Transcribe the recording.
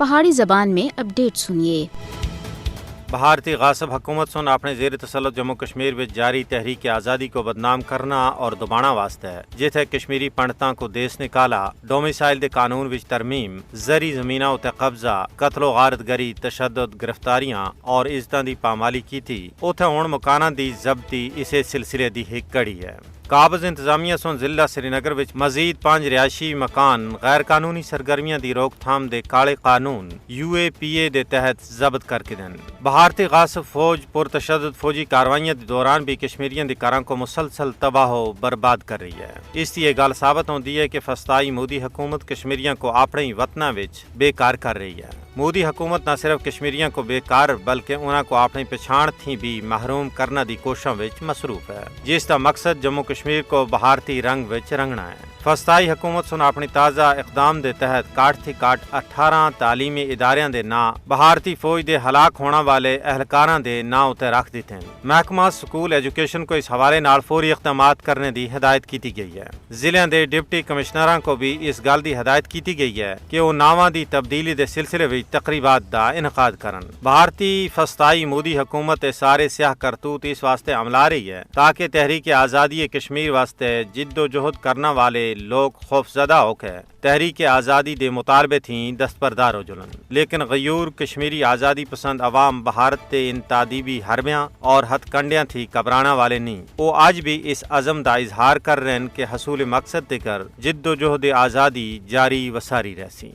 پہاڑی زبان میں اپڈیٹ سنیے۔ بھارتی غاصب حکومت سن اپنے زیر تسلط جموں کشمیر میں جاری تحریک آزادی کو بدنام کرنا اور دبانا واسطے ہے جتھے کشمیری پنڈتاں کو دیس نکالا، ڈومیسائل دے قانون وچ ترمیم، زرعی زمیناں اتے قبضہ، قتل و غارت گری، تشدد، گرفتاریاں اور عزتاں دی پامالی کیتی، اوتھے ہن مکاناں دی ضبطی اسے سلسلے دی ایک کڑی ہے۔ قابض انتظامیہ سن ضلع سری نگر وچ مزید 5 رہائشی مکان غیر قانونی سرگرمیاں دی روک تھام دے کالے قانون UAPA دے تحت ضبط کر کے دن۔ بھارتی غاصب فوج پرتشدد فوجی کاروائیاں دے دوران بھی کشمیریاں دی کاراں کو مسلسل تباہ و برباد کر رہی ہے۔ اس دی یہ گل ثابت ہوندی ہے کہ فسطائی مودی حکومت کشمیریاں کو اپنے ہی وطناں وچ بے کار کر رہی ہے۔ مودی حکومت نہ صرف کشمیریاں کو بے کار بلکہ انہاں کو اپنی پچھان تھی بھی محروم کرنا دی کوششاں وچ مصروف ہے، جس دا مقصد جموں کشمیر کو بھارتی رنگ وچ رنگنا ہے۔ فسطائی حکومت سن اپنی تازہ اقدام دے تحت کاٹ تھی کاٹ 18 تعلیمی اداریاں دے نام بھارتی فوج دے ہلاک ہونا والے اہلکاراں دے نام اتے رکھ دیتے ہیں۔ محکمہ سکول ایجوکیشن کو اس حوالے نال فوری اقدامات کرنے دی ہدایت کیتی گئی ہے۔ ضلع دے ڈپٹی کمشنراں کو بھی اس گل دی ہدایت کیتی گئی ہے کہ وہ ناماں دی تبدیلی دے سلسلے وچ تقریبات دا انعقاد کرن۔ بھارتی فسطائی مودی حکومت سارے سیاہ کرتوت اس واسطے عملا رہی ہے تاکہ تحریک آزادی کشمیر واسطے جد و جہد کرنا والے لوگ خوفزدہ ہو کے تحریک آزادی دے مطالبے تھیں دستبردار ہو جلن، لیکن غیور کشمیری آزادی پسند عوام بھارت تے ان تعدیبی حربیاں اور ہتھ کنڈیاں تھی گھبرانا والے نہیں۔ وہ آج بھی اس عزم دا اظہار کر رہے ہیں کہ حصول مقصد تے کر جد و جہد آزادی جاری و ساری رہسی۔